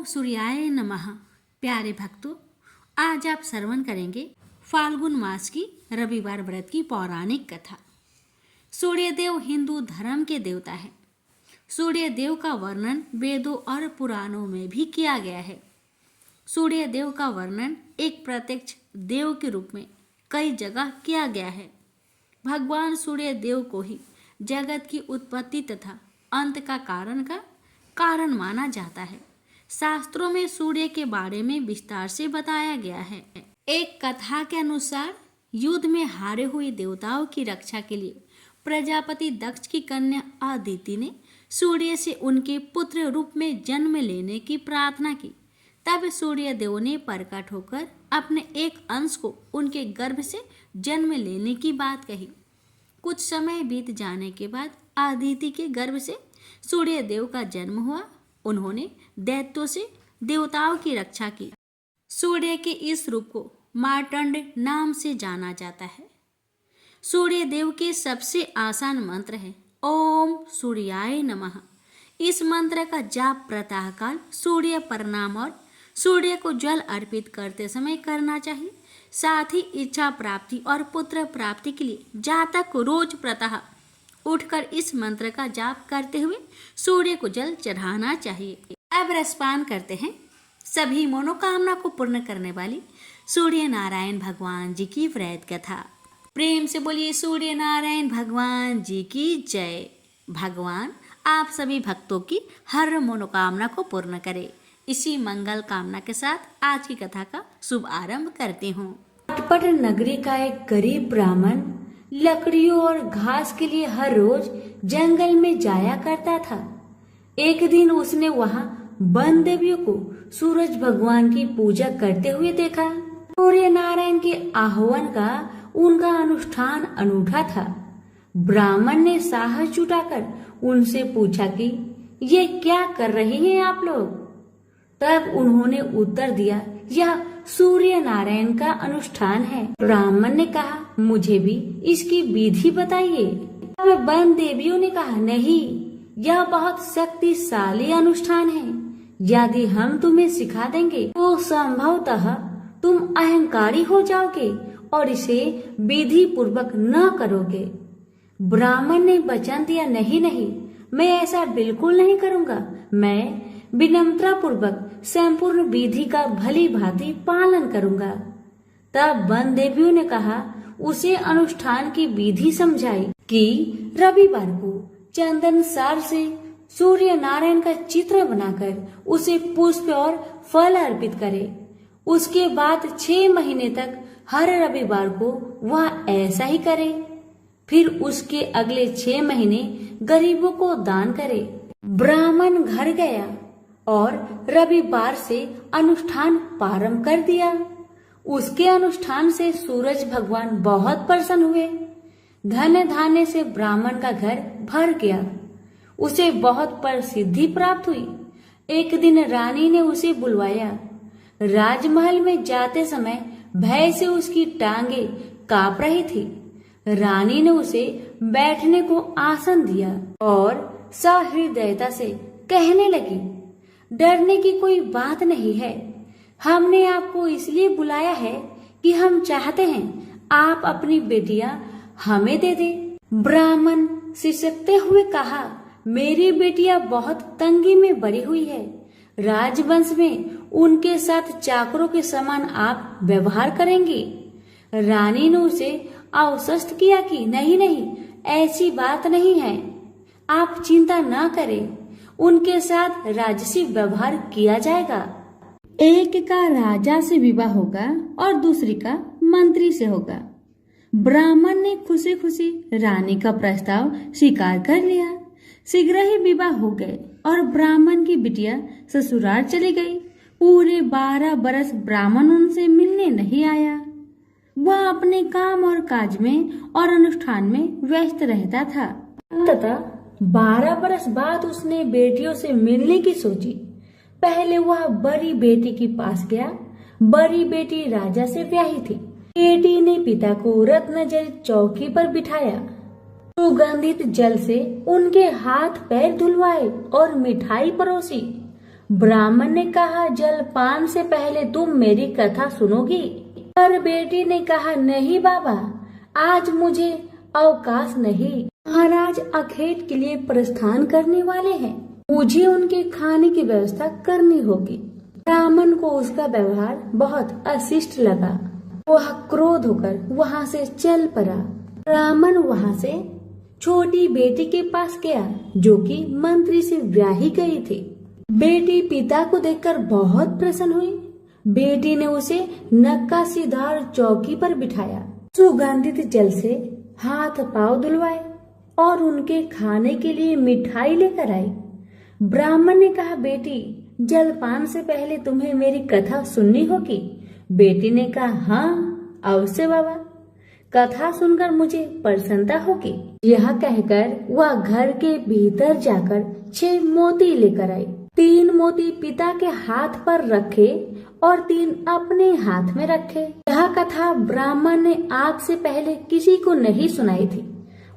ओम सूर्याय नमः। प्यारे भक्तों, आज आप श्रवण करेंगे फाल्गुन मास की रविवार व्रत की पौराणिक कथा। सूर्यदेव हिंदू धर्म के देवता है। सूर्यदेव का वर्णन वेदों और पुराणों में भी किया गया है। सूर्यदेव का वर्णन एक प्रत्यक्ष देव के रूप में कई जगह किया गया है। भगवान सूर्यदेव को ही जगत की उत्पत्ति तथा अंत का कारण माना जाता है। शास्त्रों में सूर्य के बारे में विस्तार से बताया गया है। एक कथा के अनुसार युद्ध में हारे हुए देवताओं की रक्षा के लिए प्रजापति दक्ष की कन्या अदिति ने सूर्य से उनके पुत्र रूप में जन्म लेने की प्रार्थना की। तब सूर्य देव ने प्रकट होकर अपने एक अंश को उनके गर्भ से जन्म लेने की बात कही। कुछ समय बीत जाने के बाद अदिति के गर्भ से सूर्य देव का जन्म हुआ। उन्होंने दैत्यों से देवताओं की रक्षा की। सूर्य के इस रूप को मार्तंड नाम से जाना जाता है। सूर्य देव के सबसे आसान मंत्र है ओम सूर्याय नमः। इस मंत्र का जाप प्रातःकाल सूर्य प्रणाम और सूर्य को जल अर्पित करते समय करना चाहिए। साथ ही इच्छा प्राप्ति और पुत्र प्राप्ति के लिए जातक को रोज प्रातः उठकर इस मंत्र का जाप करते हुए सूर्य को जल चढ़ाना चाहिए। अब रसपान करते हैं सभी मनोकामना को पूर्ण करने वाली सूर्य नारायण भगवान जी की व्रत कथा। प्रेम से बोलिए सूर्य नारायण भगवान जी की जय। भगवान आप सभी भक्तों की हर मनोकामना को पूर्ण करे। इसी मंगल कामना के साथ आज की कथा का शुभ आरंभ करती हूँ। अटपट नगरी का एक गरीब ब्राह्मण लकड़ियों और घास के लिए हर रोज जंगल में जाया करता था। एक दिन उसने वहाँ वन देवियों को सूरज भगवान की पूजा करते हुए देखा। सूर्य नारायण के आह्वान का उनका अनुष्ठान अनूठा था। ब्राह्मण ने साहस जुटाकर उनसे पूछा कि ये क्या कर रहे हैं आप लोग। तब उन्होंने उत्तर दिया, यह सूर्य नारायण का अनुष्ठान है। ब्राह्मण ने कहा, मुझे भी इसकी विधि बताइए। तब वन देवियों ने कहा, नहीं, यह बहुत शक्तिशाली अनुष्ठान है। यदि हम तुम्हें सिखा देंगे तो संभवतः तुम अहंकारी हो जाओगे और इसे विधि पूर्वक न करोगे। ब्राह्मण ने वचन दिया, नहीं, मैं ऐसा बिल्कुल नहीं करूँगा। मैं विनम्रता पूर्वक संपूर्ण विधि का भली भांति पालन करूंगा। तब वन देवियों ने कहा, उसे अनुष्ठान की विधि समझाई कि रविवार को चंदन सार से सूर्य नारायण का चित्र बनाकर उसे पुष्प और फल अर्पित करे। उसके बाद 6 महीने तक हर रविवार को वह ऐसा ही करे। फिर उसके अगले 6 महीने गरीबों को दान करे। ब्राह्मण घर गया और रविवार से अनुष्ठान प्रारंभ कर दिया। उसके अनुष्ठान से सूरज भगवान बहुत प्रसन्न हुए। धन धान्य से ब्राह्मण का घर भर गया। उसे बहुत प्रसिद्धि प्राप्त हुई। एक दिन रानी ने उसे बुलवाया। राजमहल में जाते समय भय से उसकी टांगे कांप रही थी। रानी ने उसे बैठने को आसन दिया और सहृदयता से कहने लगी, डरने की कोई बात नहीं है। हमने आपको इसलिए बुलाया है कि हम चाहते हैं आप अपनी बेटियां हमें दे दें। ब्राह्मण सिसकते हुए कहा, मेरी बेटियां बहुत तंगी में बड़ी हुई है। राजवंश में उनके साथ चाकरों के समान आप व्यवहार करेंगी। रानी ने उसे आश्वस्त किया कि नहीं, ऐसी बात नहीं है। आप चिंता न करें, उनके साथ राजसी व्यवहार किया जाएगा। एक का राजा से विवाह होगा और दूसरी का मंत्री से होगा। ब्राह्मण ने खुशी खुशी रानी का प्रस्ताव स्वीकार कर लिया। शीघ्र ही विवाह हो गए और ब्राह्मण की बिटिया ससुराल चली गई। पूरे 12 बरस ब्राह्मण उनसे मिलने नहीं आया। वह अपने काम और काज में और अनुष्ठान में व्यस्त रहता था। तथा 12 बरस बाद उसने बेटियों से मिलने की सोची। पहले वह बड़ी बेटी के पास गया। बड़ी बेटी राजा से ब्याही थी। बेटी ने पिता को रत्न जड़ित चौकी पर बिठाया। सुगंधित जल से उनके हाथ पैर धुलवाए और मिठाई परोसी। ब्राह्मण ने कहा, जलपान से पहले तुम मेरी कथा सुनोगी? पर बेटी ने कहा, नहीं बाबा, आज मुझे अवकाश नहीं। महाराज अखेट के लिए प्रस्थान करने वाले हैं, मुझे उनके खाने की व्यवस्था करनी होगी। ब्राह्मण को उसका व्यवहार बहुत अशिष्ट लगा। वह क्रोध होकर वहाँ से चल पड़ा। ब्राह्मण वहाँ से छोटी बेटी के पास गया, जो कि मंत्री से ब्याही गई थी। बेटी पिता को देखकर बहुत प्रसन्न हुई। बेटी ने उसे नक्काशीदार चौकी पर बिठाया, सुगंधित जल से हाथ पांव धुलवाए और उनके खाने के लिए मिठाई लेकर आई। ब्राह्मण ने कहा, बेटी, जलपान से पहले तुम्हें मेरी कथा सुननी होगी। बेटी ने कहा, हाँ अवश्य बाबा, कथा सुनकर मुझे प्रसन्नता होगी। यह कहकर वह घर के भीतर जाकर 6 मोती लेकर आई। 3 मोती पिता के हाथ पर रखे और 3 अपने हाथ में रखे। यह कथा ब्राह्मण ने आज से पहले किसी को नहीं सुनाई थी।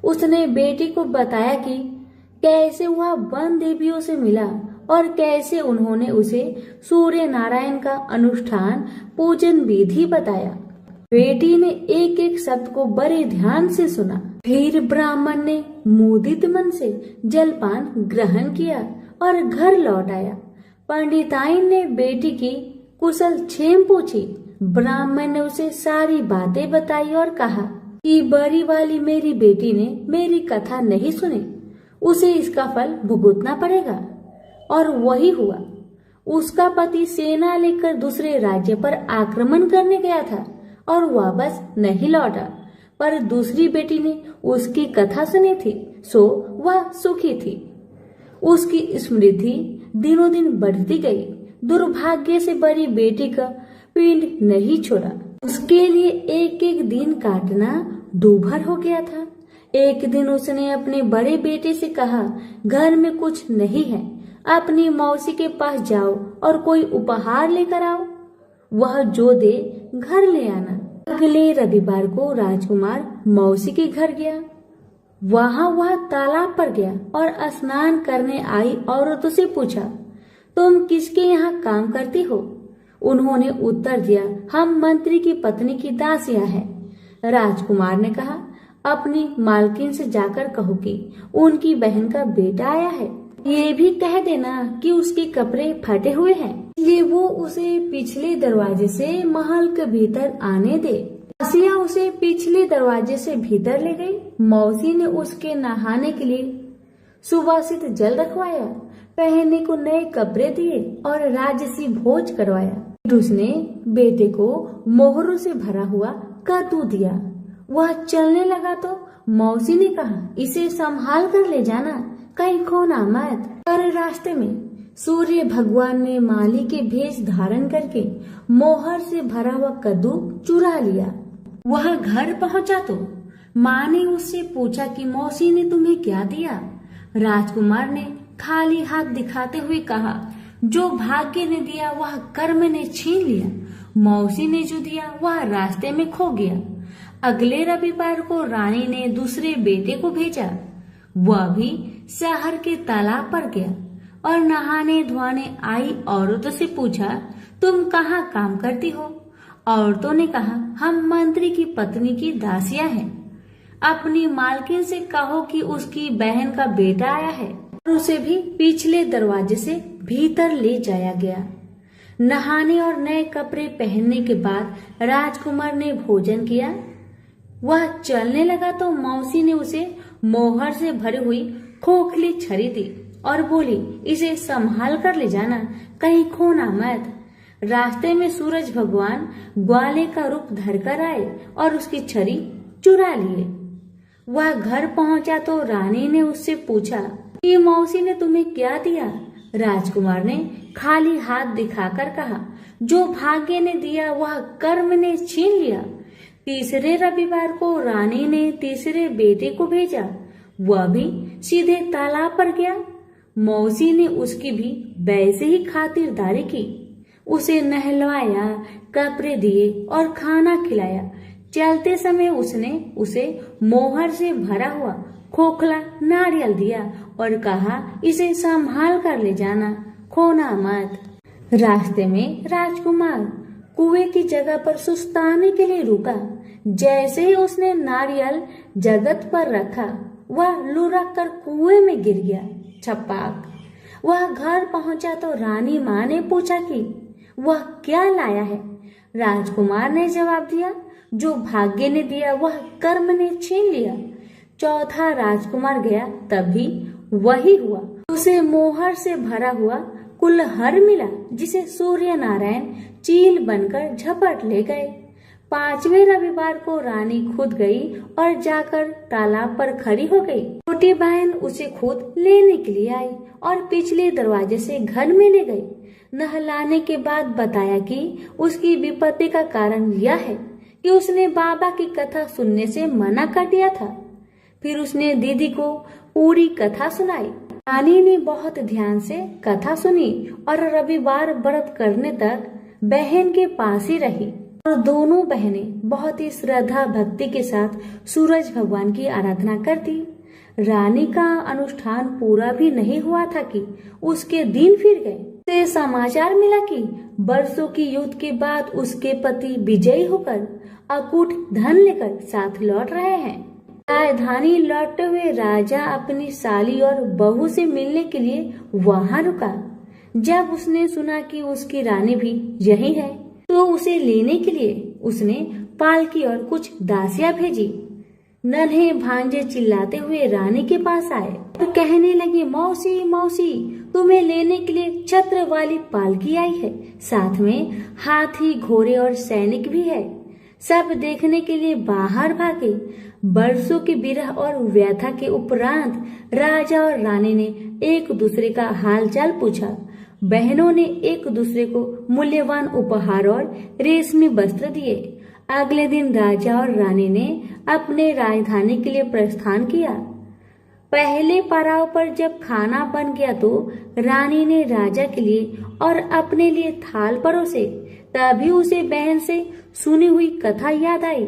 उसने बेटी को बताया कि कैसे वह वन देवियों से मिला और कैसे उन्होंने उसे सूर्य नारायण का अनुष्ठान पूजन विधि बताया। बेटी ने एक एक शब्द को बड़े ध्यान से सुना। फिर ब्राह्मण ने मुदित मन से जलपान ग्रहण किया और घर लौट आया। पंडिताइन ने बेटी की कुशल क्षेम पूछी। ब्राह्मण ने उसे सारी बातें बताई और कहा कि बड़ी वाली मेरी बेटी ने मेरी कथा नहीं सुनी, उसे इसका फल भुगतना पड़ेगा। और वही हुआ। उसका पति सेना लेकर दूसरे राज्य पर आक्रमण करने गया था और वापस नहीं लौटा, पर दूसरी बेटी ने उसकी कथा सुनी थी, सो वह सुखी थी। उसकी समृद्धि दिनों दिन बढ़ती गई। दुर्भाग्य से बड़ी बेटी का पिंड नहीं छोड़ा। उसके लिए एक एक दिन काटना दूभर हो गया था। एक दिन उसने अपने बड़े बेटे से कहा, घर में कुछ नहीं है, अपनी मौसी के पास जाओ और कोई उपहार लेकर आओ, वह जो दे घर ले आना। अगले रविवार को राजकुमार मौसी के घर गया। वहाँ वह तालाब पर गया और स्नान करने आई औरतों से पूछा, तुम किसके यहाँ काम करती हो? उन्होंने उत्तर दिया, हम मंत्री की पत्नी की दासियां हैं। राजकुमार ने कहा, अपनी मालकिन से जाकर कहो कि उनकी बहन का बेटा आया है। ये भी कह देना कि उसके कपड़े फटे हुए हैं, इसलिए वो उसे पिछले दरवाजे से महल के भीतर आने दे। दासियां उसे पिछले दरवाजे से भीतर ले गई। मौसी ने उसके नहाने के लिए सुवासित जल रखवाया, पहनने को नए कपड़े दिए और राजसी भोज करवाया। फिर उसने बेटे को मोहरों से भरा हुआ कद्दू दिया। वह चलने लगा तो मौसी ने कहा, इसे संभाल कर ले जाना, कहीं खोना मत। पर रास्ते में सूर्य भगवान ने माली के भेष धारण करके मोहर से भरा हुआ कद्दू चुरा लिया। वह घर पहुंचा तो माँ ने उससे पूछा कि मौसी ने तुम्हें क्या दिया? राजकुमार ने खाली हाथ दिखाते हुए कहा, जो भाग्य ने दिया वह कर्म ने छीन लिया, मौसी ने जो दिया वह रास्ते में खो गया। अगले रविवार को रानी ने दूसरे बेटे को भेजा। वह भी शहर के तालाब पर गया और नहाने धोने आई औरतों से पूछा, तुम कहाँ काम करती हो? औरतों ने कहा, हम मंत्री की पत्नी की दासियां हैं। अपनी मालकिन से कहो कि उसकी बहन का बेटा आया है। और उसे भी पिछले दरवाजे से भीतर ले जाया गया। नहाने और नए कपड़े पहनने के बाद राजकुमार ने भोजन किया। वह चलने लगा तो मौसी ने उसे मोहर से भरी हुई खोखली छड़ी दी और बोली, इसे संभाल कर ले जाना, कहीं खोना मत। रास्ते में सूरज भगवान ग्वाले का रूप धरकर आए और उसकी छड़ी चुरा लिए। वह घर पहुंचा तो रानी ने उससे पूछा कि मौसी ने तुम्हें क्या दिया? राजकुमार ने खाली हाथ दिखाकर कहा, जो भाग्य ने दिया वह कर्म ने छीन लिया। तीसरे रविवार को रानी ने तीसरे बेटे को भेजा। वह भी सीधे तालाब पर गया। मौसी ने उसकी भी वैसे ही खातिरदारी की। उसे नहलवाया, कपड़े दिए और खाना खिलाया। चलते समय उसने उसे मोहर से भरा हुआ खोखला नारियल दिया और कहा, इसे संभाल कर ले जाना, खोना मत। रास्ते में राजकुमार कुएं की जगह पर सुस्ताने के लिए रुका। जैसे ही उसने नारियल जगत पर रखा, वह लुढ़क कर कुएं में गिर गया। छपाक। वह घर पहुंचा तो रानी माँ ने पूछा कि वह क्या लाया है। राजकुमार ने जवाब दिया, जो भाग्य ने दिया वह कर्म ने छीन लिया। चौथा राजकुमार गया, तभी वही हुआ। उसे मोहर से भरा हुआ कुल्हड़ मिला, जिसे सूर्य नारायण चील बनकर झपट ले गए। 5वें रविवार को रानी खुद गई और जाकर तालाब पर खड़ी हो गई। छोटी बहन उसे खुद लेने के लिए आई और पिछले दरवाजे से घर में ले गई। नहलाने के बाद बताया कि उसकी विपत्ति का कारण यह है कि उसने बाबा की कथा सुनने से मना कर दिया था। फिर उसने दीदी को पूरी कथा सुनाई। रानी ने बहुत ध्यान से कथा सुनी और रविवार व्रत करने तक बहन के पास ही रही। और दोनों बहनें बहुत ही श्रद्धा भक्ति के साथ सूरज भगवान की आराधना करती। रानी का अनुष्ठान पूरा भी नहीं हुआ था कि उसके दिन फिर गए। उसे समाचार मिला कि बरसों की युद्ध के बाद उसके पति विजयी होकर अकूट धन लेकर साथ लौट रहे हैं। राजधानी लौटते हुए राजा अपनी साली और बहू से मिलने के लिए वहां रुका। जब उसने सुना कि उसकी रानी भी यही है, तो उसे लेने के लिए उसने पालकी और कुछ दासियां भेजी। नन्हे भांजे चिल्लाते हुए रानी के पास आए और कहने लगे, मौसी मौसी, तुम्हें लेने के लिए छत्र वाली पालकी आई है, साथ में हाथी घोड़े और सैनिक भी है। सब देखने के लिए बाहर भागे। बरसों की विरह और व्यथा के उपरांत राजा और रानी ने एक दूसरे का हालचाल पूछा। बहनों ने एक दूसरे को मूल्यवान उपहार और रेशमी वस्त्र दिए। अगले दिन राजा और रानी ने अपने राजधानी के लिए प्रस्थान किया। पहले पड़ाव पर जब खाना बन गया तो रानी ने राजा के लिए और अपने लिए थाल परोसे। तभी उसे बहन से सुनी हुई कथा याद आई।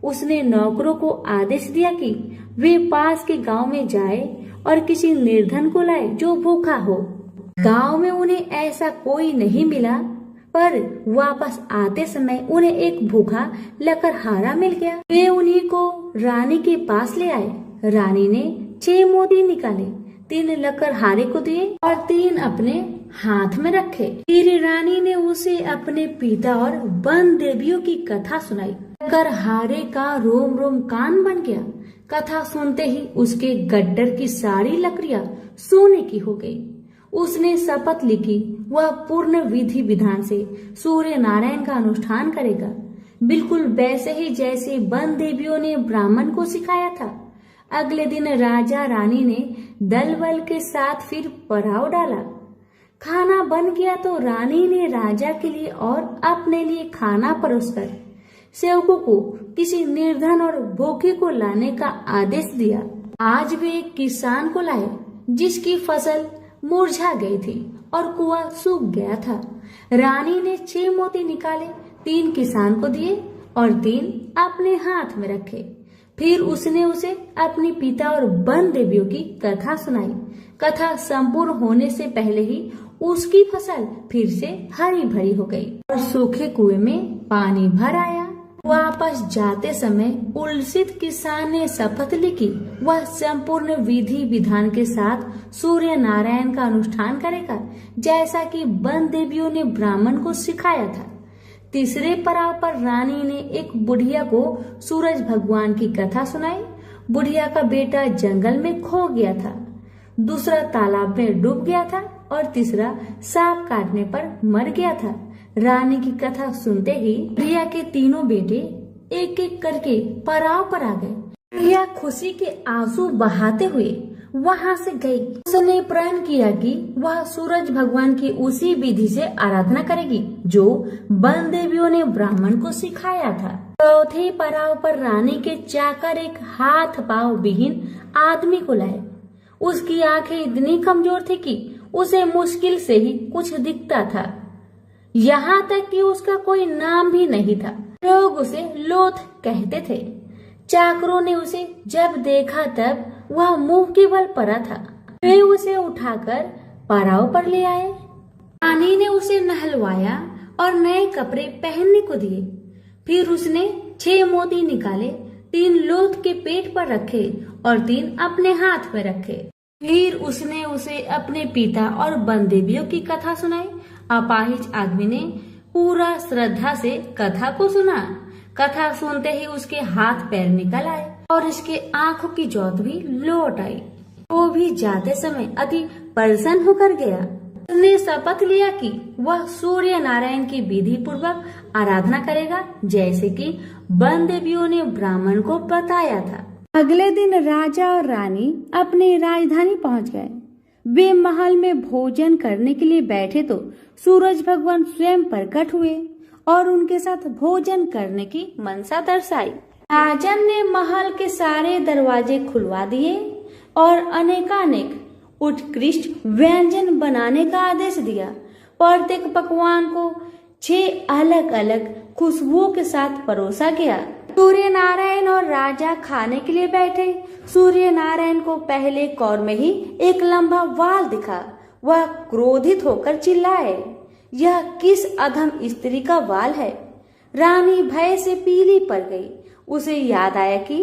उसने नौकरों को आदेश दिया कि वे पास के गांव में जाए और किसी निर्धन को लाए जो भूखा हो। गांव में उन्हें ऐसा कोई नहीं मिला, पर वापस आते समय उन्हें एक भूखा लकड़हारा मिल गया। वे उन्हीं को रानी के पास ले आए। रानी ने 6 मोती निकाले, 3 लकड़हारे को दिए और 3 अपने हाथ में रखे। फिर रानी ने उसे अपने पिता और वन देवियों की कथा सुनाई। लकड़हारे का रोम रोम कान बन गया। कथा सुनते ही उसके गड्ढर की सारी लकड़ियां सोने की हो गई। उसने शपथ ली कि वह पूर्ण विधि विधान से सूर्य नारायण का अनुष्ठान करेगा, बिल्कुल वैसे ही जैसे वन देवियों ने ब्राह्मण को सिखाया था। अगले दिन राजा रानी ने दल बल के साथ फिर पड़ाव डाला। खाना बन गया तो रानी ने राजा के लिए और अपने लिए खाना परोसकर सेवकों को किसी निर्धन और भूखे को लाने का आदेश दिया। आज वे एक किसान को लाए जिसकी फसल मुरझा गई थी और कुआं सूख गया था। रानी ने 6 मोती निकाले, 3 किसान को दिए और 3 अपने हाथ में रखे। फिर उसने उसे अपने पिता और वन देवियों की कथा सुनाई। कथा संपूर्ण होने से पहले ही उसकी फसल फिर से हरी भरी हो गई और सूखे कुएं में पानी भर आया। वापस जाते समय उल्सित किसान ने शपथ ली कि वह संपूर्ण विधि विधान के साथ सूर्य नारायण का अनुष्ठान करेगा, जैसा कि वन देवियों ने ब्राह्मण को सिखाया था। तीसरे पड़ाव पर रानी ने एक बुढ़िया को सूरज भगवान की कथा सुनाई। बुढ़िया का बेटा जंगल में खो गया था, दूसरा तालाब में डूब गया था और तीसरा सांप काटने पर मर गया था। रानी की कथा सुनते ही बुढ़िया के तीनों बेटे एक एक करके पड़ाव पर आ गए। बुढ़िया खुशी के आंसू बहाते हुए वहां से गई। उसने प्रण किया कि वह सूरज भगवान की उसी विधि से आराधना करेगी जो वन देवियों ने ब्राह्मण को सिखाया था। चौथे पड़ाव पर रानी के चाकर एक हाथ पांव विहीन आदमी को लाए। उसकी आंखें इतनी कमजोर थी कि उसे मुश्किल से ही कुछ दिखता था। यहाँ तक कि उसका कोई नाम भी नहीं था। लोग उसे लोथ कहते थे। चाकरों ने उसे जब देखा तब वह मुंह के बल पड़ा था। वे उसे उठाकर पड़ाव पर ले आए। रानी ने उसे नहलवाया और नए कपड़े पहनने को दिए। फिर उसने 6 मोती निकाले, 3 लोथ के पेट पर रखे और 3 अपने हाथ में रखे। फिर उसने उसे अपने पिता और बंदेवियों की कथा सुनाई। अपाहिज आदमी ने पूरा श्रद्धा से कथा को सुना। कथा सुनते ही उसके हाथ पैर निकल आए और उसके आंखों की ज्योत भी लौट आई। वो भी जाते समय अति प्रसन्न होकर गया। उसने शपथ लिया कि वह सूर्य नारायण की विधि पूर्वक आराधना करेगा, जैसे कि बंदेवियों ने ब्राह्मण को बताया था। अगले दिन राजा और रानी अपनी राजधानी पहुंच गए। वे महल में भोजन करने के लिए बैठे तो सूरज भगवान स्वयं प्रकट हुए और उनके साथ भोजन करने की मनसा दर्शाई। राजन ने महल के सारे दरवाजे खुलवा दिए और अनेकानेक उत्कृष्ट व्यंजन बनाने का आदेश दिया। प्रत्येक पकवान को 6 अलग अलग खुशबुओं के साथ परोसा गया। सूर्य नारायण और राजा खाने के लिए बैठे। सूर्य नारायण को पहले कौर में ही एक लंबा वाल दिखा। वह क्रोधित होकर चिल्लाए, यह किस अधम स्त्री का वाल है? रानी भय से पीली पड़ गई। उसे याद आया कि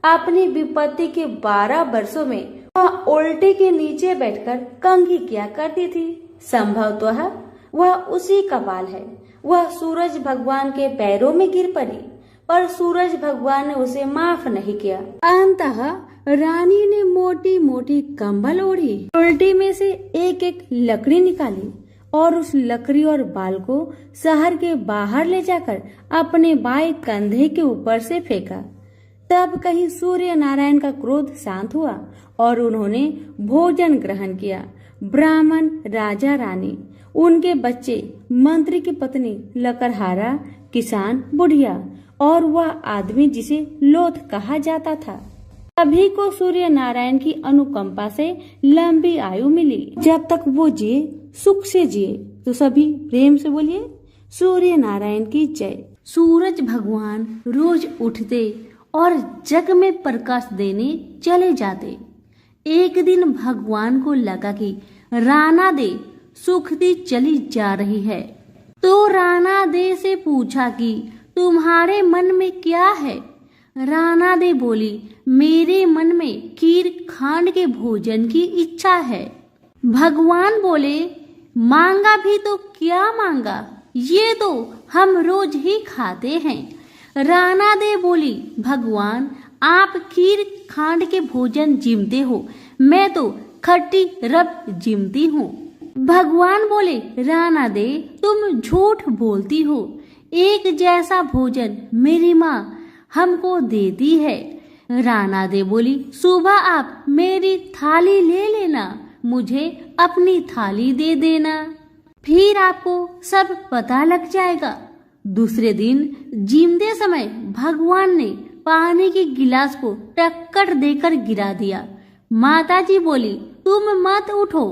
अपनी विपत्ति के 12 वर्षों में वह उल्टे के नीचे बैठकर कंघी किया करती थी। संभवतः वह उसी का बाल है। वह सूरज भगवान के पैरों में गिर पड़ी, पर सूरज भगवान ने उसे माफ नहीं किया। अंततः रानी ने मोटी मोटी कंबल ओढ़ी, उल्टी में से एक एक लकड़ी निकाली और उस लकड़ी और बाल को शहर के बाहर ले जाकर अपने बाएं कंधे के ऊपर से फेंका। तब कहीं सूर्य नारायण का क्रोध शांत हुआ और उन्होंने भोजन ग्रहण किया। ब्राह्मण, राजा, रानी, उनके बच्चे, मंत्री की पत्नी, लकड़हारा, किसान, बुढ़िया और वह आदमी जिसे लोथ कहा जाता था, सभी को सूर्य नारायण की अनुकंपा से लंबी आयु मिली। जब तक वो जिए सुख से जिए। तो सभी प्रेम से बोलिए, सूर्य नारायण की जय। सूरज भगवान रोज उठते और जग में प्रकाश देने चले जाते। एक दिन भगवान को लगा कि राना दे सुखती चली जा रही है, तो राना दे से पूछा कि तुम्हारे मन में क्या है? राना दे बोली, मेरे मन में खीर खांड के भोजन की इच्छा है। भगवान बोले, मांगा भी तो क्या मांगा, ये तो हम रोज ही खाते हैं। राना दे बोली, भगवान आप खीर खांड के भोजन जिमते हो, मैं तो खट्टी रब जिमती हूँ। भगवान बोले, राना दे तुम झूठ बोलती हो, एक जैसा भोजन मेरी माँ हमको देती है। राना दे बोली, सुबह आप मेरी थाली ले लेना, मुझे अपनी थाली दे देना, फिर आपको सब पता लग जाएगा। दूसरे दिन जिमते समय भगवान ने पानी के गिलास को टक्कर देकर गिरा दिया। माताजी बोली, तुम मत उठो,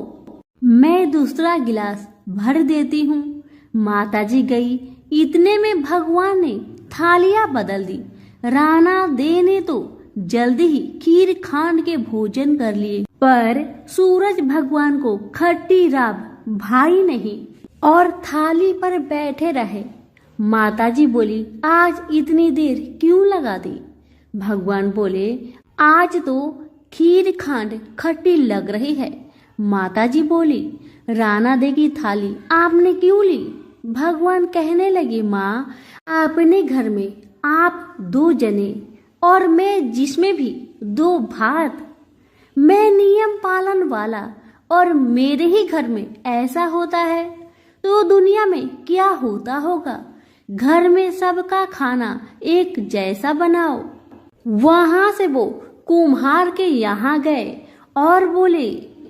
मैं दूसरा गिलास भर देती हूँ। माताजी गई, इतने में भगवान ने थालियां बदल दी। राना दे ने तो जल्दी ही खीर खांड के भोजन कर लिए, पर सूरज भगवान को खट्टी राब भाई नहीं और थाली पर बैठे रहे। माताजी बोली, आज इतनी देर क्यों लगा दी? भगवान बोले, आज तो खीर खांड खट्टी लग रही है। माताजी बोली, राना दे की थाली आपने क्यों ली? भगवान कहने लगे, माँ अपने घर में आप 2 जने और मैं जिसमें भी 2 भात, मैं नियम पालन वाला और मेरे ही घर में ऐसा होता है तो दुनिया में क्या होता होगा। घर में सबका खाना एक जैसा बनाओ। वहां से वो कुम्हार के यहाँ गए और बोले,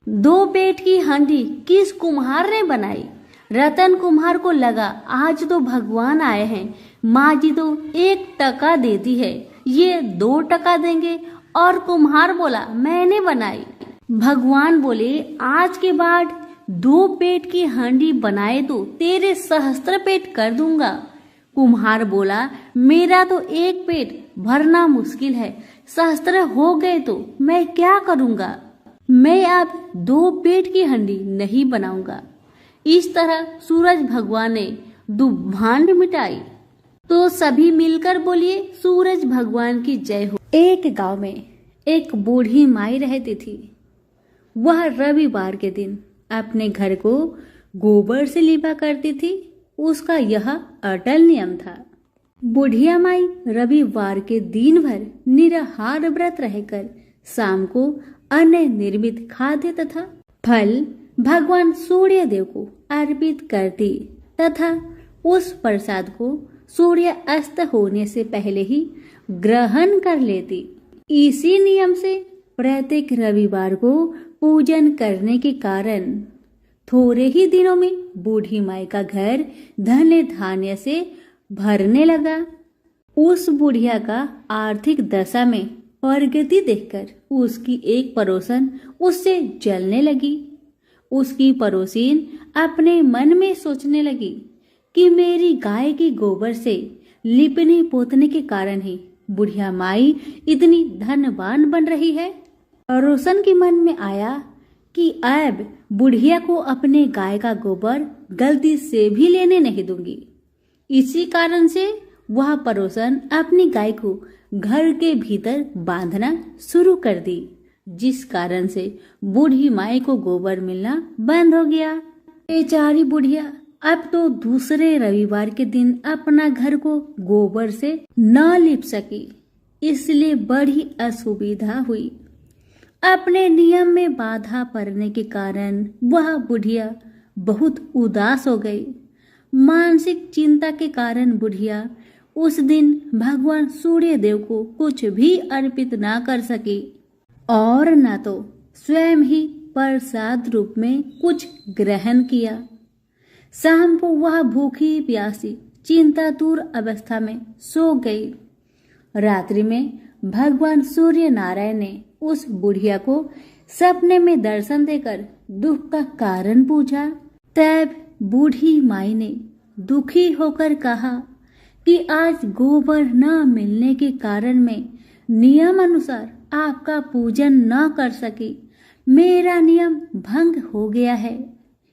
2 पेट की हांडी किस कुम्हार ने बनाई? रतन कुम्हार को लगा आज तो भगवान आए हैं, माँ जी तो 1 टका देती है, ये 2 टका देंगे। और कुम्हार बोला, मैंने बनाई। भगवान बोले, आज के बाद 2 पेट की हांडी बनाए तो तेरे सहस्त्र पेट कर दूंगा। कुम्हार बोला, मेरा तो 1 पेट भरना मुश्किल है, सहस्त्र हो गए तो मैं क्या करूंगा? मैं अब 2 पेट की हांडी नहीं बनाऊंगा। इस तरह सूरज भगवान ने दुभांड मिटाई। तो सभी मिलकर बोलिए सूरज भगवान की जय हो। एक गांव में एक बूढ़ी माई रहती थी। वह रविवार के दिन अपने घर को गोबर से लिपा करती थी। उसका यह अटल नियम था। बुढ़िया माई रविवार के दिन भर निराहार व्रत रहकर शाम को अन्न निर्मित खाद्य तथा फल भगवान सूर्य देव को अर्पित करती तथा उस प्रसाद को सूर्य अस्त होने से पहले ही ग्रहण कर लेती। इसी नियम से प्रत्येक रविवार को पूजन करने के कारण थोड़े ही दिनों में बूढ़ी माई का घर धन धान्य से भरने लगा। उस बुढ़िया का आर्थिक दशा में प्रगति देखकर उसकी एक पड़ोसन उससे जलने लगी। उसकी पड़ोसीन अपने मन में सोचने लगी कि मेरी गाय की गोबर से लिपने पोतने के कारण ही बुढ़िया माई इतनी धनवान बन रही है। पड़ोसन के मन में आया कि अब बुढ़िया को अपने गाय का गोबर गलती से भी लेने नहीं दूंगी। इसी कारण से वह पड़ोसन अपनी गाय को घर के भीतर बांधना शुरू कर दी, जिस कारण से बूढ़ी माई को गोबर मिलना बंद हो गया। बेचारी बुढ़िया अब तो दूसरे रविवार के दिन अपना घर को गोबर से न लिप सकी, इसलिए बड़ी असुविधा हुई। अपने नियम में बाधा पड़ने के कारण वह बुढ़िया बहुत उदास हो गई। मानसिक चिंता के कारण बुढ़िया उस दिन भगवान सूर्य देव को कुछ भी अर्पित ना कर सकी और न तो स्वयं ही प्रसाद रूप में कुछ ग्रहण किया। शाम को वह भूखी प्यासी चिंतातुर अवस्था में सो गई। रात्रि में भगवान सूर्य नारायण ने उस बुढ़िया को सपने में दर्शन देकर दुख का कारण पूछा। तब बूढ़ी माई ने दुखी होकर कहा कि आज गोबर न मिलने के कारण मैं नियम अनुसार आपका पूजन न कर सकी। मेरा नियम भंग हो गया है।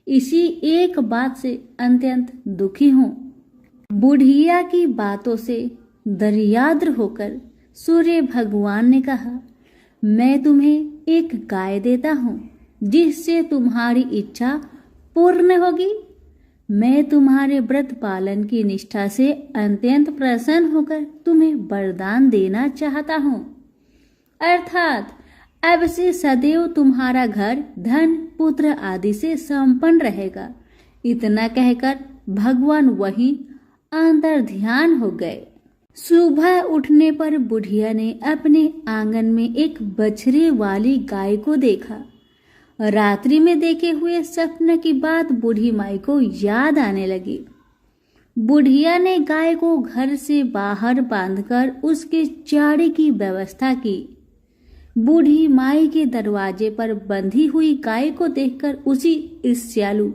इसी एक बात से अत्यंत दुखी हूँ। बुढ़िया की बातों से दरियाद्र होकर सूर्य भगवान ने कहा, मैं तुम्हें एक गाय देता हूँ जिससे तुम्हारी इच्छा पूर्ण होगी। मैं तुम्हारे व्रत पालन की निष्ठा से अत्यंत प्रसन्न होकर तुम्हें वरदान देना चाहता हूँ, अर्थात अब से सदैव तुम्हारा घर धन पुत्र आदि से संपन्न रहेगा। इतना कहकर भगवान वहीं अंतर ध्यान हो गए। सुबह उठने पर बुढ़िया ने अपने आंगन में एक बछड़े वाली गाय को देखा। रात्रि में देखे हुए सपने की बात बूढ़ी माई को याद आने लगी। बुढ़िया ने गाय को घर से बाहर बांधकर उसके चारे की व्यवस्था की। बूढ़ी माई के दरवाजे पर बंधी हुई गाय को देखकर उसी ईर्ष्यालु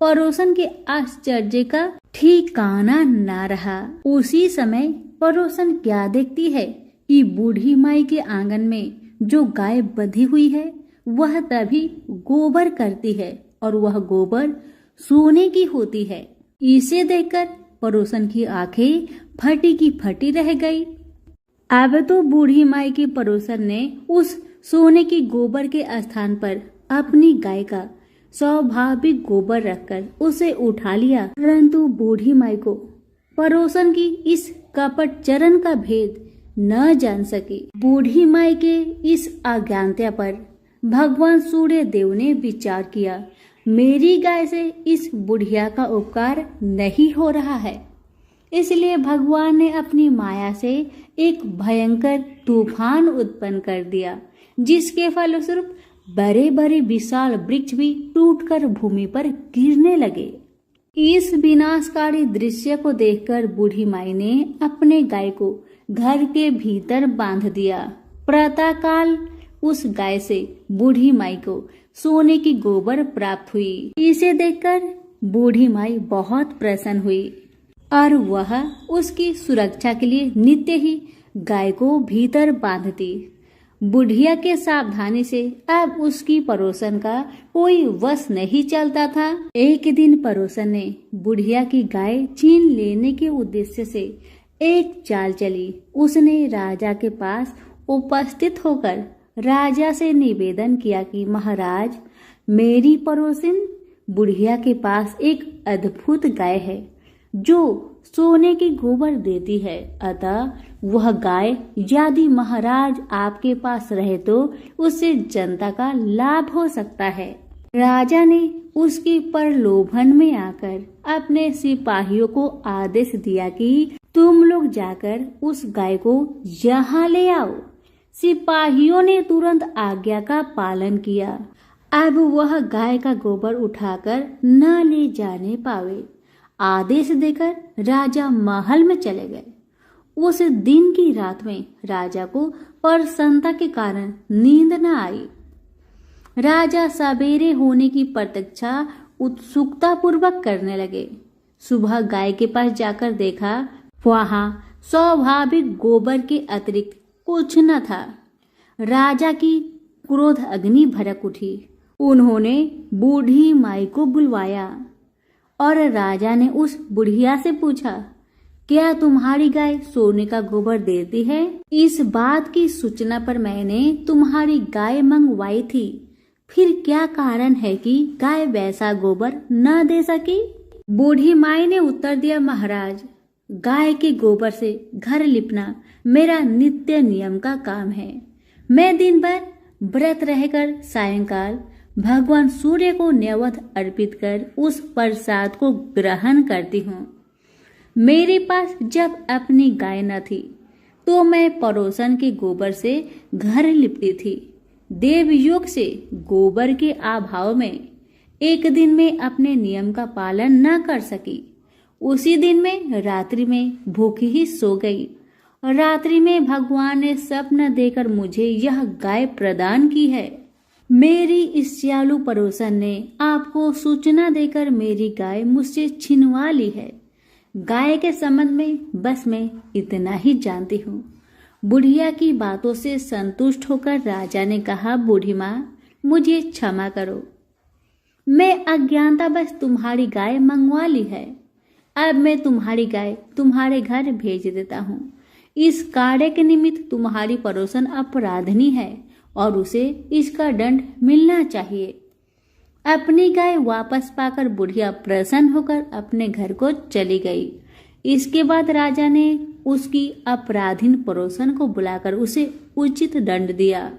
पड़ोसन के आश्चर्य का ठिकाना न रहा। उसी समय पड़ोसन क्या देखती है कि बूढ़ी माई के आंगन में जो गाय बंधी हुई है वह तभी गोबर करती है और वह गोबर सोने की होती है। इसे देखकर पड़ोसन की आंखें फटी की फटी रह गई। अब तो बूढ़ी माई के पड़ोसन ने उस सोने की गोबर के स्थान पर अपनी गाय का स्वाभाविक गोबर रखकर उसे उठा लिया, परंतु बूढ़ी माई को पड़ोसन की इस कपट चरण का भेद न जान सकी। बूढ़ी माई के इस अज्ञानता पर भगवान सूर्य देव ने विचार किया, मेरी गाय से इस बुढ़िया का उपकार नहीं हो रहा है। इसलिए भगवान ने अपनी माया से एक भयंकर तूफान उत्पन्न कर दिया, जिसके फलस्वरूप बड़े बड़े विशाल वृक्ष भी टूटकर भूमि पर गिरने लगे। इस विनाशकारी दृश्य को देखकर बूढ़ी माई ने अपने गाय को घर के भीतर बांध दिया। प्रातःकाल उस गाय से बूढ़ी माई को सोने की गोबर प्राप्त हुई। इसे देखकर बूढ़ी माई बहुत प्रसन्न हुई और वह उसकी सुरक्षा के लिए नित्य ही गाय को भीतर बांधती बुढ़िया के सावधानी से अब उसकी पड़ोसन का कोई वश नहीं चलता था। एक दिन पड़ोसन ने बुढ़िया की गाय छीन लेने के उद्देश्य से एक चाल चली। उसने राजा के पास उपस्थित होकर राजा से निवेदन किया कि महाराज, मेरी पड़ोसिन बुढ़िया के पास एक अद्भुत गाय है जो सोने की गोबर देती है, अतः वह गाय यदि महाराज आपके पास रहे तो उससे जनता का लाभ हो सकता है। राजा ने उसकी प्रलोभन में आकर अपने सिपाहियों को आदेश दिया कि तुम लोग जाकर उस गाय को यहाँ ले आओ। सिपाहियों ने तुरंत आज्ञा का पालन किया। अब वह गाय का गोबर उठाकर न ले जाने पावे। आदेश देकर राजा महल में चले गए। उस दिन की रात में राजा को प्रसन्नता के कारण नींद न आई। राजा सवेरे होने की प्रतीक्षा उत्सुकता पूर्वक करने लगे। सुबह गाय के पास जाकर देखा, वहां स्वाभाविक गोबर के अतिरिक्त कुछ न था। राजा की क्रोध अग्नि भड़क उठी। उन्होंने बूढ़ी माई को बुलवाया और राजा ने उस बुढ़िया से पूछा, क्या तुम्हारी गाय सोने का गोबर देती है? इस बात की सूचना पर मैंने तुम्हारी गाय मंगवाई थी, फिर क्या कारण है कि गाय वैसा गोबर न दे सकी? बूढ़ी माई ने उत्तर दिया, महाराज, गाय के गोबर से घर लिपना मेरा नित्य नियम का काम है। मैं दिन भर व्रत रहकर सायंकाल भगवान सूर्य को नैवेद्य अर्पित कर उस प्रसाद को ग्रहण करती हूँ। मेरे पास जब अपनी गाय न थी तो मैं पड़ोसन के गोबर से घर लिपती थी। देवयोग से गोबर के अभाव में एक दिन में अपने नियम का पालन न कर सकी। उसी दिन में रात्रि में भूखी ही सो गई। रात्रि में भगवान ने स्वप्न देकर मुझे यह गाय प्रदान की है। मेरी इस चालू पड़ोसन ने आपको सूचना देकर मेरी गाय मुझसे छिनवा ली है। गाय के संबंध में बस मैं इतना ही जानती हूँ। बुढ़िया की बातों से संतुष्ट होकर राजा ने कहा, बूढ़ी माँ, मुझे क्षमा करो, मैं अज्ञानतावश तुम्हारी गाय मंगवा ली है। अब मैं तुम्हारी गाय तुम्हारे घर भेज देता हूँ। इस कार्य के निमित्त तुम्हारी पड़ोसन अपराधनी है और उसे इसका दंड मिलना चाहिए। अपनी गाय वापस पाकर बुढ़िया प्रसन्न होकर अपने घर को चली गई। इसके बाद राजा ने उसकी अपराधीन पड़ोसन को बुलाकर उसे उचित दंड दिया।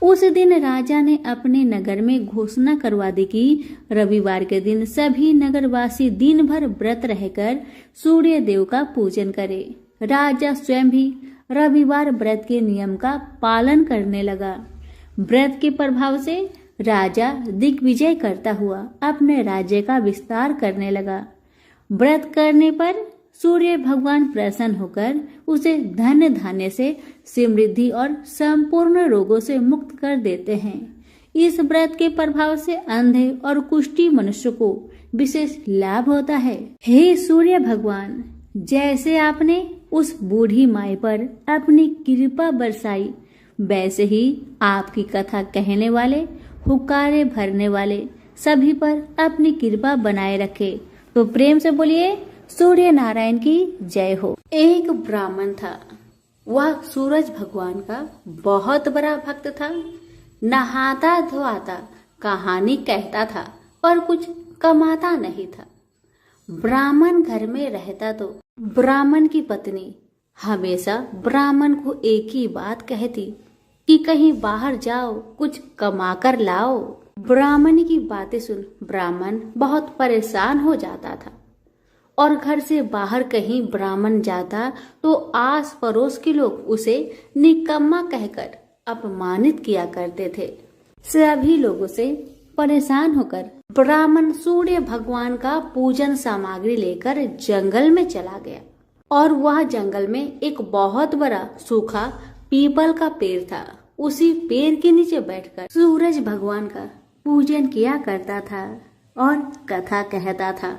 उस दिन राजा ने अपने नगर में घोषणा करवा दी कि रविवार के दिन सभी नगरवासी दिन भर व्रत रहकर सूर्य देव का पूजन करें। राजा स्वयं भी रविवार व्रत के नियम का पालन करने लगा। व्रत के प्रभाव से राजा दिग्विजय करता हुआ अपने राज्य का विस्तार करने लगा। व्रत करने पर सूर्य भगवान प्रसन्न होकर उसे धन धान्य से, समृद्धि और संपूर्ण रोगों से मुक्त कर देते हैं। इस व्रत के प्रभाव से अंधे और कुष्ठी मनुष्य को विशेष लाभ होता है। हे सूर्य भगवान, जैसे आपने उस बूढ़ी माई पर अपनी कृपा बरसाई, वैसे ही आपकी कथा कहने वाले, हुक्कारे भरने वाले सभी पर अपनी कृपा बनाए रखे। तो प्रेम से बोलिए, सूर्य नारायण की जय हो। एक ब्राह्मण था। वह सूरज भगवान का बहुत बड़ा भक्त था। नहाता धोता कहानी कहता था पर कुछ कमाता नहीं था। ब्राह्मण घर में रहता तो ब्राह्मण की पत्नी हमेशा ब्राह्मण को एक ही बात कहती कि कहीं बाहर जाओ, कुछ कमा कर लाओ। ब्राह्मण की बातें सुन ब्राह्मण बहुत परेशान हो जाता था और घर से बाहर कहीं ब्राह्मण जाता तो आस पड़ोस के लोग उसे निकम्मा कहकर अपमानित किया करते थे। सभी लोगों से परेशान होकर ब्राह्मण सूर्य भगवान का पूजन सामग्री लेकर जंगल में चला गया और वह जंगल में एक बहुत बड़ा सूखा पीपल का पेड़ था। उसी पेड़ के नीचे बैठकर सूरज भगवान का पूजन किया करता था और कथा कहता था।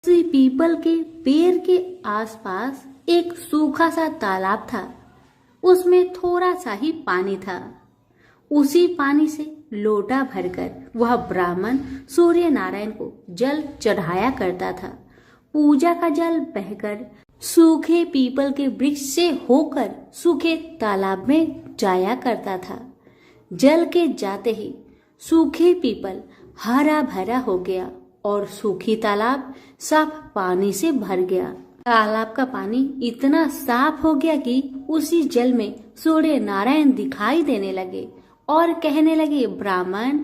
उसी पीपल के पेड़ के आसपास एक सूखा सा तालाब था। उसमें थोड़ा सा ही पानी था। उसी पानी से लोटा भरकर वह ब्राह्मण सूर्य नारायण को जल चढ़ाया करता था। पूजा का जल बहकर सूखे पीपल के वृक्ष से होकर सूखे तालाब में जाया करता था। जल के जाते ही सूखे पीपल हरा भरा हो गया और सूखी तालाब साफ पानी से भर गया। तालाब का पानी इतना साफ हो गया कि उसी जल में सूर्य नारायण दिखाई देने लगे और कहने लगे, ब्राह्मण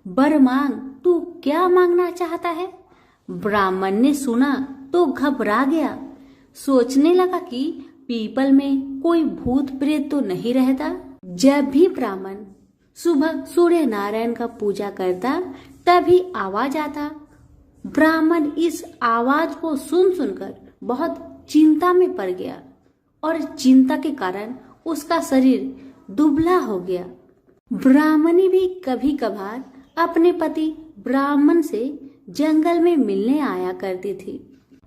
वर मांग, तू क्या मांगना चाहता है? ब्राह्मण ने सुना तो घबरा गया। सोचने लगा कि पीपल में कोई भूत प्रेत तो नहीं रहता। जब भी ब्राह्मण सुबह सूर्य नारायण का पूजा करता तभी आवाज आता। ब्राह्मण इस आवाज को सुनकर बहुत चिंता में पड़ गया और चिंता के कारण उसका शरीर दुबला हो गया। ब्राह्मणी भी कभी कभार अपने पति ब्राह्मण से जंगल में मिलने आया करती थी।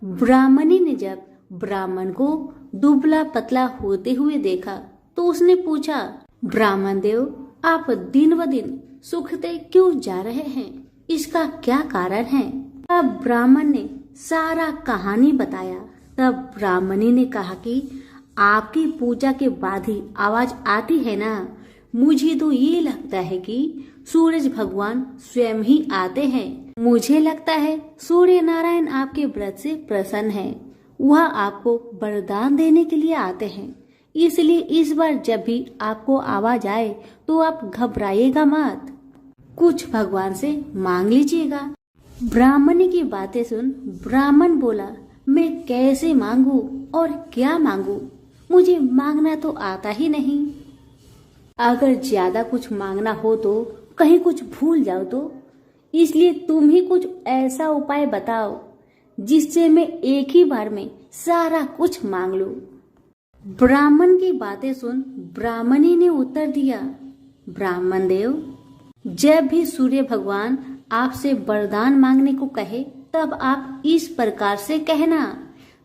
ब्राह्मणी ने जब ब्राह्मण को दुबला पतला होते हुए देखा तो उसने पूछा, ब्राह्मण देव, आप दिन ब दिन सूखते क्यों जा रहे हैं? इसका क्या कारण है? तब ब्राह्मण ने सारा कहानी बताया। तब ब्राह्मणी ने कहा कि आपकी पूजा के बाद ही आवाज आती है ना, मुझे तो ये लगता है कि सूरज भगवान स्वयं ही आते हैं। मुझे लगता है सूर्य नारायण आपके व्रत से प्रसन्न है, वह आपको वरदान देने के लिए आते हैं। इसलिए इस बार जब भी आपको आवाज आए तो आप घबराइएगा मत, कुछ भगवान से मांग लीजिएगा। ब्राह्मणी की बातें सुन ब्राह्मण बोला, मैं कैसे मांगू और क्या मांगू? मुझे मांगना तो आता ही नहीं। अगर ज्यादा कुछ मांगना हो तो कहीं कुछ भूल जाओ तो, इसलिए तुम ही कुछ ऐसा उपाय बताओ जिससे मैं एक ही बार में सारा कुछ मांग लूं। ब्राह्मण की बातें सुन ब्राह्मणी ने उत्तर दिया, ब्राह्मण देव, जब भी सूर्य भगवान आपसे वरदान मांगने को कहे तब आप इस प्रकार से कहना,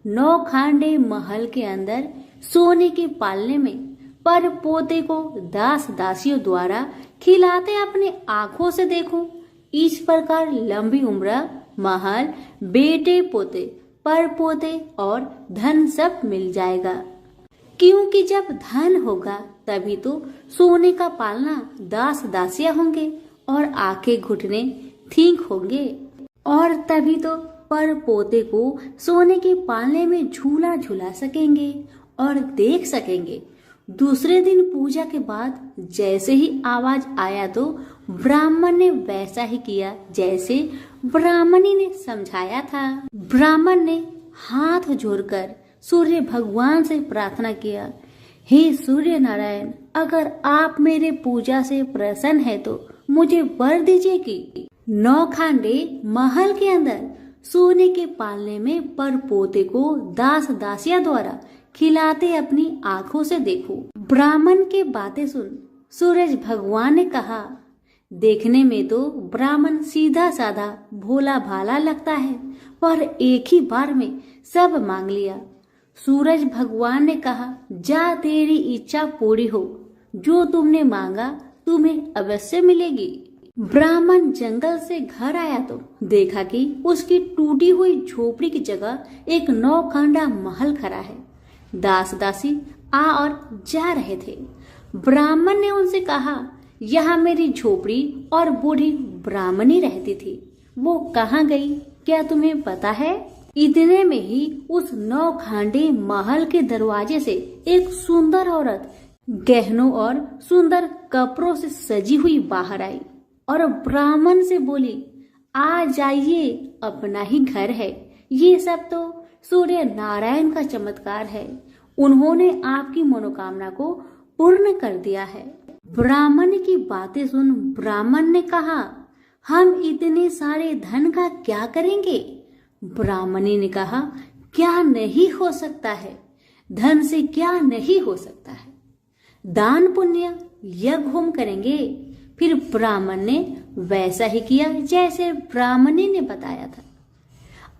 9 खांडे महल के अंदर सोने के पालने में पर पोते को दास दासियों द्वारा खिलाते अपने आंखों से देखो। इस प्रकार लंबी उम्र, महल, बेटे पोते, पर पोते और धन सब मिल जाएगा। क्योंकि जब धन होगा तभी तो सोने का पालना दास दासियां होंगे और आंखें घुटने ठीक होंगे, और तभी तो पर पोते को सोने के पालने में झूला झूला सकेंगे और देख सकेंगे। दूसरे दिन पूजा के बाद जैसे ही आवाज आया तो ब्राह्मण ने वैसा ही किया जैसे ब्राह्मणी ने समझाया था। ब्राह्मण ने हाथ जोड़कर सूर्य भगवान से प्रार्थना किया, हे सूर्य नारायण, अगर आप मेरे पूजा से प्रसन्न है तो मुझे वर दीजिए कि 9 खांडे महल के अंदर सोने के पालने में पर पोते को दास दासिया द्वारा खिलाते अपनी आंखों से देखो। ब्राह्मण के बातें सुन सूरज भगवान ने कहा, देखने में तो ब्राह्मण सीधा साधा भोला भाला लगता है, पर एक ही बार में सब मांग लिया। सूरज भगवान ने कहा, जा तेरी इच्छा पूरी हो, जो तुमने मांगा तुम्हें अवश्य मिलेगी। ब्राह्मण जंगल से घर आया तो देखा कि उसकी टूटी हुई झोपड़ी की जगह एक 9 खांडा महल खड़ा है। दास दासी आ और जा रहे थे। ब्राह्मण ने उनसे कहा, यहाँ मेरी झोपड़ी और बूढ़ी ब्राह्मणी रहती थी, वो कहाँ गई क्या तुम्हें पता है? इतने में ही उस 9 खांडे महल के दरवाजे से एक सुंदर औरत गहनों और सुंदर कपड़ों से सजी हुई बाहर आई और ब्राह्मण से बोली, आ जाइए, अपना ही घर है, ये सब तो सूर्य नारायण का चमत्कार है, उन्होंने आपकी मनोकामना को पूर्ण कर दिया है। ब्राह्मण की बातें सुन ब्राह्मण ने कहा, हम इतने सारे धन का क्या करेंगे? ब्राह्मणी ने कहा, क्या नहीं हो सकता है, धन से क्या नहीं हो सकता है, दान पुण्य यज्ञ होम करेंगे। फिर ब्राह्मण ने वैसा ही किया जैसे ब्राह्मणी ने बताया था।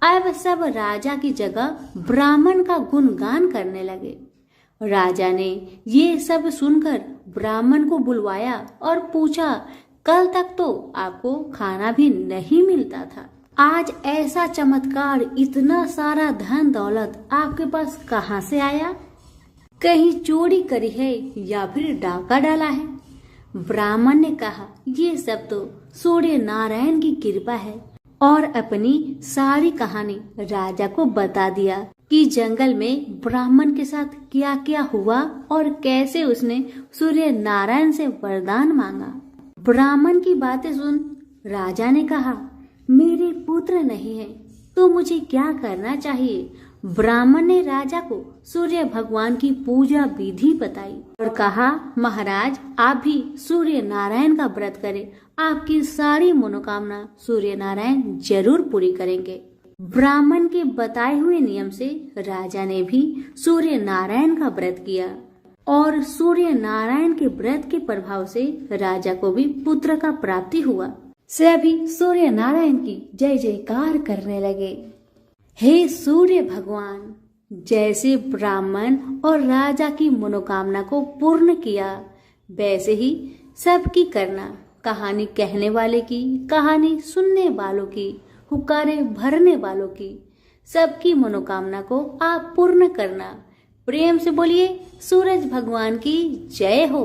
अब सब राजा की जगह ब्राह्मण का गुणगान करने लगे। राजा ने ये सब सुनकर ब्राह्मण को बुलवाया और पूछा, कल तक तो आपको खाना भी नहीं मिलता था, आज ऐसा चमत्कार, इतना सारा धन दौलत आपके पास कहाँ से आया? कहीं चोरी करी है या फिर डाका डाला है? ब्राह्मण ने कहा, ये सब तो सूर्य नारायण की कृपा है, और अपनी सारी कहानी राजा को बता दिया कि जंगल में ब्राह्मण के साथ क्या क्या हुआ और कैसे उसने सूर्य नारायण से वरदान मांगा। ब्राह्मण की बातें सुन राजा ने कहा, मेरे पुत्र नहीं है तो मुझे क्या करना चाहिए? ब्राह्मण ने राजा को सूर्य भगवान की पूजा विधि बताई और कहा, महाराज आप भी सूर्य नारायण का व्रत करें, आपकी सारी मनोकामना सूर्य नारायण जरूर पूरी करेंगे। ब्राह्मण के बताए हुए नियम से राजा ने भी सूर्य नारायण का व्रत किया और सूर्य नारायण के व्रत के प्रभाव से राजा को भी पुत्र का प्राप्ति हुआ। सभी सूर्य नारायण की जय जयकार करने लगे। हे सूर्य भगवान, जैसे ब्राह्मण और राजा की मनोकामना को पूर्ण किया वैसे ही सबकी करना। कहानी कहने वाले की, कहानी सुनने वालों की, हुक्कारे भरने वालों की, सबकी मनोकामना को आप पूर्ण करना। प्रेम से बोलिए सूरज भगवान की जय हो।